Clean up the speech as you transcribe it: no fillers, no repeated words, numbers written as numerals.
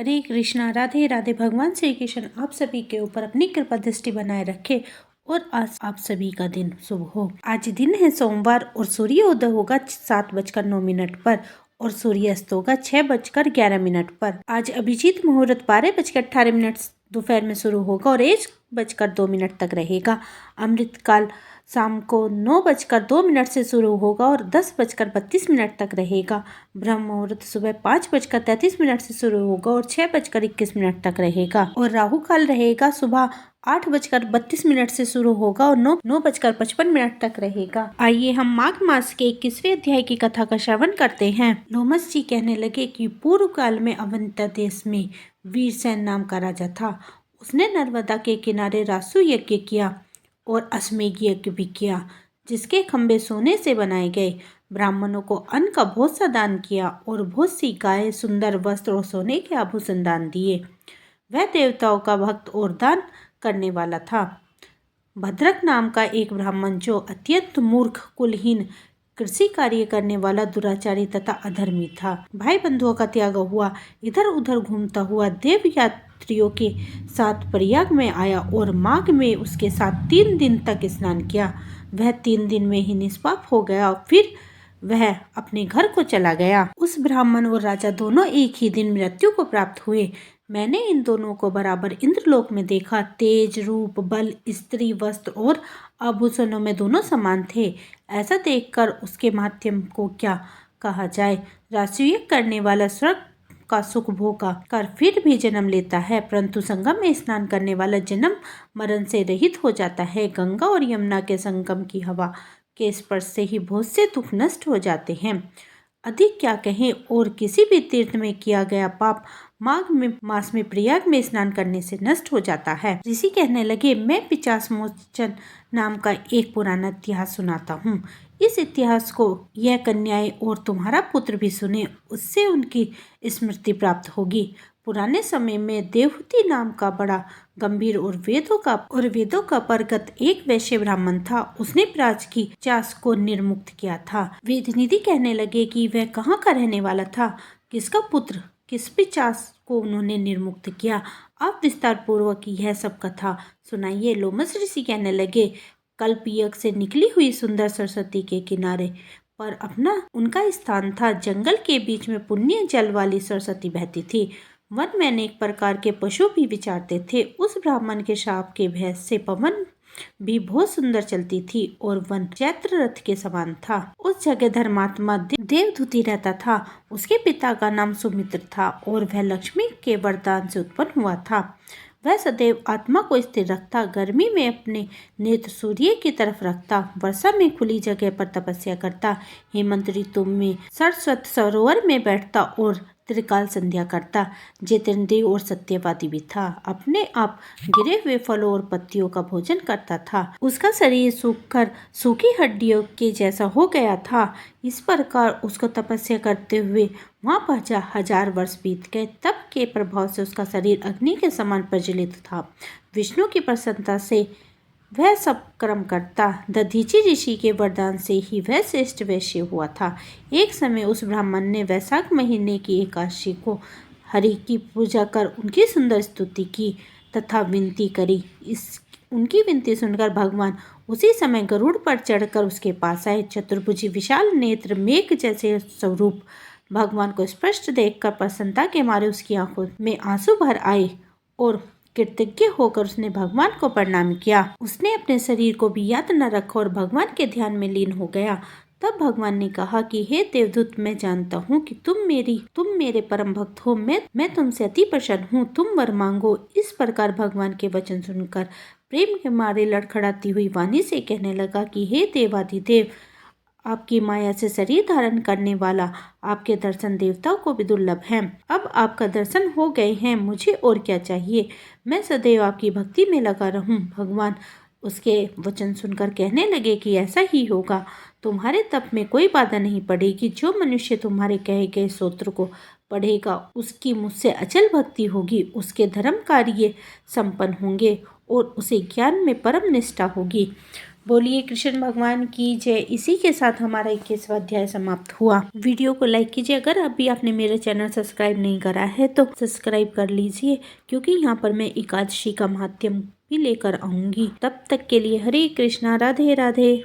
हरे कृष्णा, राधे राधे। भगवान श्री कृष्ण आप सभी के ऊपर अपनी कृपा दृष्टि बनाए रखे और आज आप सभी का दिन शुभ हो। आज दिन है सोमवार और सूर्योदय होगा 7:09 पर और सूर्यास्त होगा 6:11 पर। आज अभिजीत मुहूर्त 12:18 दोपहर में शुरू होगा और 1:02 तक रहेगा। अमृत काल शाम को 9:02 से शुरू होगा और 10:32 तक रहेगा। ब्रह्म मुहूर्त सुबह 5:33 से शुरू होगा और 6:21 तक रहेगा और राहु काल रहेगा सुबह 8:32 से शुरू होगा और 9:55 तक रहेगा। आइए हम माघ मास के 21वें अध्याय की कथा का श्रवण करते हैं। लोमस जी कहने लगे कि पूर्व काल में अवंता देश में वीरसेन नाम का राजा था। उसने नर्मदा के किनारे रासु यज्ञ किया और अश्वमेघ यज्ञ भी किया, जिसके खंभे सोने से बनाए गए। ब्राह्मणों को अन्न का बहुत सा दान किया और बहुत सी गाय, सुंदर वस्त्र और सोने के आभूषण दान दिए। वह देवताओं का भक्त और दान करने वाला था। भद्रक नाम का एक ब्राह्मण, जो अत्यंत मूर्ख, कुलहीन, कृषि कार्य करने वाला, दुराचारी तथा अधर्मी था, भाई बंधुओं का त्याग हुआ इधर उधर घूमता हुआ देव यात्रियों के साथ प्रयाग में आया और माघ में उसके साथ 3 दिन तक स्नान किया। वह 3 दिन में ही निष्पाप हो गया। फिर वह अपने घर को चला गया। उस ब्राह्मण और राजा दोनों एक ही दिन मृत्यु को प्राप्त हुए। मैंने इन दोनों को बराबर इंद्रलोक में देखा। तेज, रूप, बल, स्त्री, वस्त्र और आभूषणों में दोनों समान थे। ऐसा देखकर उसके माध्यम को क्या कहा जाए। राजसूय करने वाला स्वर्ग का सुख भोगा कर फिर भी जन्म लेता है, परंतु संगम में स्नान करने वाला जन्म मरण से रहित हो जाता है। गंगा और यमुना के संगम की हवा के स्पर्श से ही बहुत से दुख नष्ट हो जाते हैं। अधिक क्या कहें, और किसी भी तीर्थ में किया गया पाप माघ में मास में प्रयाग में स्नान करने से नष्ट हो जाता है। ऋषि कहने लगे, मैं पिशाच मोचन नाम का एक पुराना इतिहास सुनाता हूँ। इस इतिहास को यह कन्याएं और तुम्हारा पुत्र भी सुने, उससे उनकी स्मृति प्राप्त होगी। पुराने समय में देवहूति नाम का बड़ा गंभीर और वेदों का परगत एक वैश्य ब्राह्मण था। उसने प्राच की चास को निर्मुक्त किया था। वेदनिधि कहने लगे कि वह कहाँ का रहने वाला था, किसका पुत्र, किस पिशाच को उन्होंने निर्मुक्त किया। आप विस्तार पूर्वक यह सब कथा सुनाइए। लोमस ऋषि कहने लगे, कल्प यज्ञ से निकली हुई सुंदर सरस्वती के किनारे पर अपना उनका स्थान था। जंगल के बीच में पुण्य जल वाली सरस्वती बहती थी। वन में अनेक प्रकार के पशु भी विचरते थे। उस ब्राह्मण के शाप के भय से पवन भी बहुत सुंदर चलती थी और वन चैत्र रथ के समान था। उस जगह धर्मात्मा देवदूति रहता था। उसके पिता का नाम सुमित्र था और वह लक्ष्मी के वरदान से उत्पन्न हुआ था। वह सदैव आत्मा को स्थिर रखता, गर्मी में अपने नेत्र सूर्य की तरफ रखता, वर्षा में खुली जगह पर तपस्या करता, हेमंत ऋतु में सरस्वत सरोवर में बैठता और त्रिकाल संध्या करता। जितेंद्रिय और सत्यवादी भी था। अपने आप गिरे हुए फलों और पत्तियों का भोजन करता था। उसका शरीर सूखकर सूखी हड्डियों के जैसा हो गया था। इस प्रकार उसको तपस्या करते हुए वहाँ पर 1000 वर्ष बीत गए। तप के प्रभाव से उसका शरीर अग्नि के समान प्रज्वलित था। विष्णु की प्रसन्नता से वह सब कर्म करता। दधीचि ऋषि के वरदान से ही वह श्रेष्ठ वैश्य हुआ था। एक समय उस ब्राह्मण ने वैशाख महीने की एकादशी को हरि की पूजा कर उनकी सुंदर स्तुति की तथा विनती करी। उनकी विनती सुनकर भगवान उसी समय गरुड़ पर चढ़कर उसके पास आए। चतुर्भुजी, विशाल नेत्र, मेघ जैसे स्वरूप भगवान को स्पष्ट देखकर प्रसन्नता के मारे उसकी आंखों में आंसू भर आए और कृतज्ञ होकर उसने भगवान को प्रणाम किया। उसने अपने शरीर को भी याद न रखा और भगवान के ध्यान में लीन हो गया। तब भगवान ने कहा कि हे देवदूत, मैं जानता हूँ कि तुम मेरे परम भक्त हो। मैं तुमसे अति प्रसन्न हूँ। तुम वर मांगो। इस प्रकार भगवान के वचन सुनकर प्रेम के मारे लड़खड़ाती हुई वाणी से कहने लगा कि हे देवाधिदेव, आपकी माया से शरीर धारण करने वाला आपके दर्शन देवताओं को भी दुर्लभ हैं। अब आपका दर्शन हो गए हैं, मुझे और क्या चाहिए। मैं सदैव आपकी भक्ति में लगा रहूं। भगवान उसके वचन सुनकर कहने लगे कि ऐसा ही होगा। तुम्हारे तप में कोई बाधा नहीं पड़ेगी। जो मनुष्य तुम्हारे कहे गए स्तोत्र को पढ़ेगा, उसकी मुझसे अचल भक्ति होगी, उसके धर्म कार्य संपन्न होंगे और उसे ज्ञान में परम निष्ठा होगी। बोलिए कृष्ण भगवान की जय। इसी के साथ हमारा 21वां अध्याय समाप्त हुआ। वीडियो को लाइक कीजिए। अगर अभी आपने मेरा चैनल सब्सक्राइब नहीं करा है तो सब्सक्राइब कर लीजिए, क्योंकि यहाँ पर मैं एकादशी का महात्म्य भी लेकर आऊंगी। तब तक के लिए हरे कृष्णा, राधे राधे।